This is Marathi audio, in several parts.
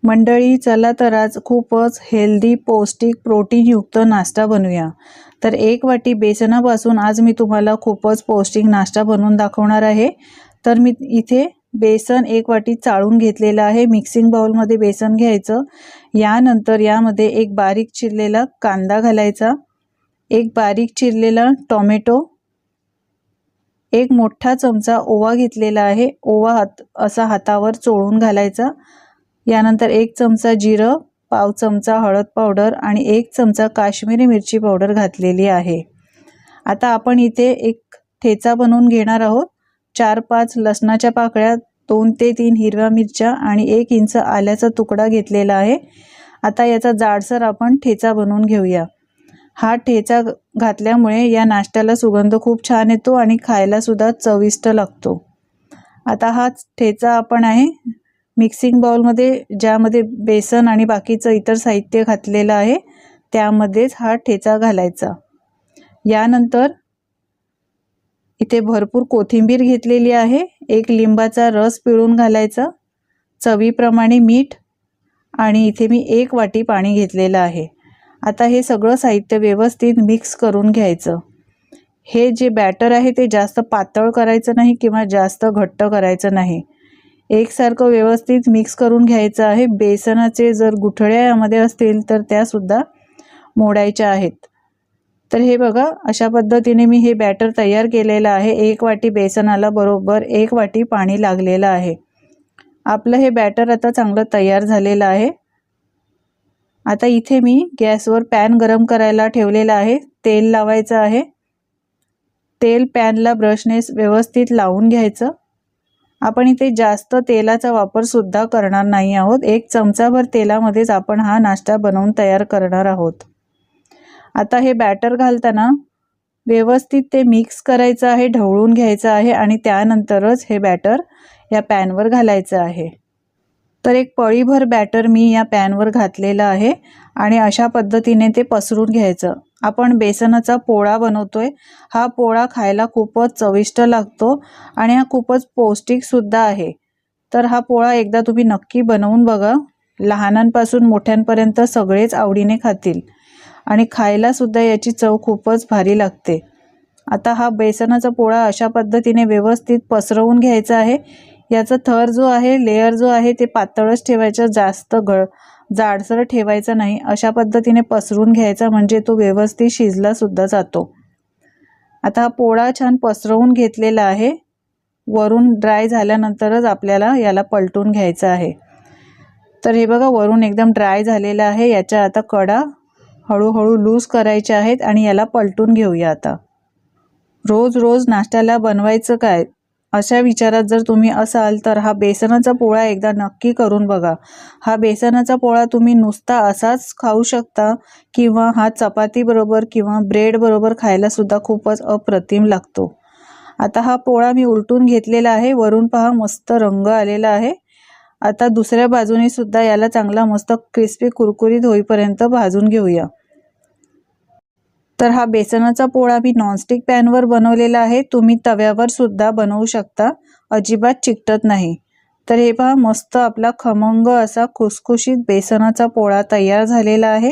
मंडळी, चला तर आज खूपच हेल्दी, पौष्टिक, प्रोटीनयुक्त नाश्ता बनवूया। तर 1 वाटी बेसनापासून आज मी तुम्हाला खूपच पौष्टिक नाश्ता बनवून दाखवणार आहे। तर मी इथे बेसन 1 वाटी चाळून घेतलेलं आहे। मिक्सिंग बाउलमध्ये बेसन घ्यायचं। यानंतर यामध्ये एक बारीक चिरलेला कांदा घालायचा, एक बारीक चिरलेला टोमॅटो, एक मोठा चमचा ओवा घेतलेला आहे। ओवा असा हातावर चोळून घालायचा। यानंतर 1 चमचा जिरं, पाव चमचा हळद पावडर आणि 1 चमचा काश्मीरी मिरची पावडर घातलेली आहे। आता आपण इथे एक ठेचा बनवून घेणार आहोत। 4-5 लसणाच्या पाकळ्या, 2 ते 3 हिरव्या मिरच्या आणि 1 इंच आल्याचा तुकडा घेतलेला आहे। आता याचा जाडसर आपण ठेचा बनवून घेऊया। हा ठेचा घातल्यामुळे या नाश्त्याला सुगंध खूप छान येतो आणि खायला सुद्धा चविष्ट लागतो। आता हा ठेचा आपण आहे मिक्सिंग बाउलमध्ये, ज्यामध्ये बेसन आणि बाकीचं इतर साहित्य घातलेलं आहे, त्यामध्येच हा ठेचा घालायचा। यानंतर इथे भरपूर कोथिंबीर घेतलेली आहे। 1 लिंबाचा रस पिळून घालायचा, चवीप्रमाणे मीठ आणि इथे मी 1 वाटी पाणी घेतलेलं आहे। आता हे सगळं साहित्य व्यवस्थित मिक्स करून घ्यायचं। हे जे बॅटर आहे ते जास्त पातळ करायचं नाही किंवा जास्त घट्ट करायचं नाही। एकसारखं व्यवस्थित मिक्स करून घ्यायचं आहे। बेसनाचे जर गुठळ्या यामध्ये असतील तर त्या सुद्धा मोडायच्या आहेत। तर हे बघा, अशा पद्धतीने मी हे बॅटर तयार केलेलं आहे। 1 वाटी बेसनाला बरोबर 1 वाटी पाणी लागलेलं आहे। आपलं हे बॅटर आता चांगलं तयार झालेलं आहे। आता इथे मी गॅसवर पॅन गरम करायला ठेवलेला आहे। तेल लावायचं आहे। तेल पॅनला ब्रशने व्यवस्थित लावून घ्यायचं। आपण इथे जास्त तेलाचा वापर सुद्धा करणार नाही आहोत। 1 चमचाभर तेलामध्येच आपण हा नाश्ता बनवून तयार करणार आहोत। आता हे बॅटर घालताना व्यवस्थित ते मिक्स करायचं आहे, ढवळून घ्यायचं आहे आणि त्यानंतरच हे बॅटर या पॅनवर घालायचं आहे। तर एक पळीभर बॅटर मी या पॅनवर घातलेलं आहे आणि अशा पद्धतीने ते पसरून घ्यायचं। आपण बेसनाचा पोळा बनवतोय। हा पोळा खायला खूपच चविष्ट लागतो आणि हा खूपच पौष्टिक सुद्धा आहे। तर हा पोळा एकदा तुम्ही नक्की बनवून बघा। लहानांपासून मोठ्यांपर्यंत सगळेच आवडीने खातील आणि खायला सुद्धा याची चव खूपच भारी लागते। आता हा बेसनाचा पोळा अशा पद्धतीने व्यवस्थित पसरवून घ्यायचा आहे। याचा थर जो आहे, लेयर जो आहे, ते पातळच ठेवायचा, जास्त जाडसर ठेवायचा नाही। अशा पद्धतीने पसरून घ्यायचा म्हणजे तो व्यवस्थित शिजला सुद्धा जातो। आता हा पोळा छान पसरवून घेतलेला आहे। वरून ड्राय झाल्यानंतरच आपल्याला याला पलटून घ्यायचं आहे। तर हे बघा, वरून एकदम ड्राय झालेला आहे। याच्या आता कडा हळूहळू लूज करायच्या आहेत आणि याला पलटून घेऊया। आता रोज रोज नाश्त्याला बनवायचं काय, अशा विचारात जर तुम्ही असाल तर हा बेसनाचा पोळा एकदा नक्की करून बघा। हा बेसनाचा पोळा तुम्ही नुसता असाच खाऊ शकता किंवा हा चपाती बरोबर किंवा ब्रेड बरोबर खायला सुद्धा खूपच अप्रतिम लागतो। आता हा पोळा मी उलटून घेतलेला आहे। वरून पहा, मस्त रंग आलेला आहे। आता दुसऱ्या बाजूने सुद्धा याला चांगला मस्त क्रिस्पी कुरकुरीत होईपर्यंत भाजून घेऊया। तर हा बेसनाचा पोळा मी नॉनस्टिक पॅनवर बनवलेला आहे। तुम्ही तव्यावर सुद्धा बनवू शकता, अजिबात चिकटत नाही। तर हे पहा, मस्त आपला खमंग असा खुसखुशीत बेसनाचा पोळा तयार झालेला आहे।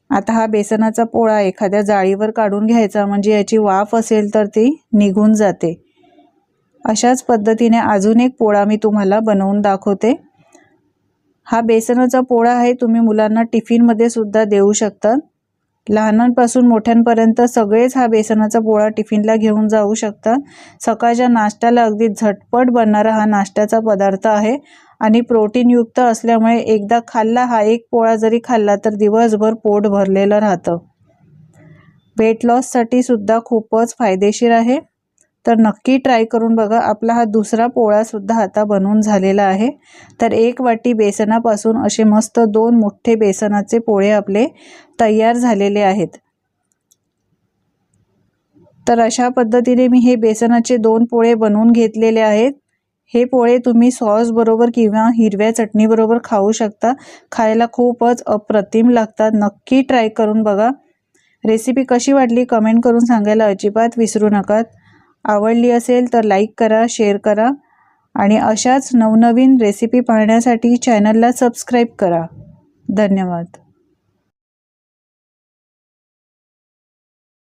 आता हा बेसनाचा पोळा एखाद्या जाळीवर काढून घ्यायचा, म्हणजे याची वाफ असेल तर ती निघून जाते। अशाच पद्धतीने अजून एक पोळा मी तुम्हाला बनवून दाखवते। हा बेसनाचा पोळा आहे, तुम्ही मुलांना टिफिनमध्ये सुद्धा देऊ शकता। लहानांपासून मोठ्यांपर्यंत सगळेच हा बेसनाचा पोळा टिफिनला घेऊन जाऊ शकता। सकाळच्या नाश्त्याला अगदी झटपट बनणारा हा नाश्त्याचा पदार्थ आहे आणि प्रोटीनयुक्त असल्यामुळे एकदा खाल्ला, हा एक पोळा जरी खाल्ला तर दिवसभर पोट भरलेलं राहतं। वेट लॉससाठी सुद्धा खूपच फायदेशीर आहे। तर नक्की ट्राय करून बघा। आपला हा दुसरा पोळा सुद्धा आता बनवून झालेला आहे। तर 1 वाटी बेसनापासून असे मस्त 2 मोठे बेसनाचे पोळे आपले तयार झालेले आहेत। तर अशा पद्धतीने मी हे बेसनाचे 2 पोळे बनवून घेतलेले आहेत। हे पोळे तुम्ही सॉस बरोबर किंवा हिरव्या चटणी बरोबर खाऊ शकता। खायला खूपच अप्रतिम लागतात। नक्की ट्राय करून बघा। रेसिपी कशी वाटली कमेंट करून सांगायला अजिबात विसरू नका। आवडली असेल तर लाईक करा, शेअर करा आणि अशाच नवनवीन रेसिपी पाहण्यासाठी चॅनलला सबस्क्राईब करा. धन्यवाद.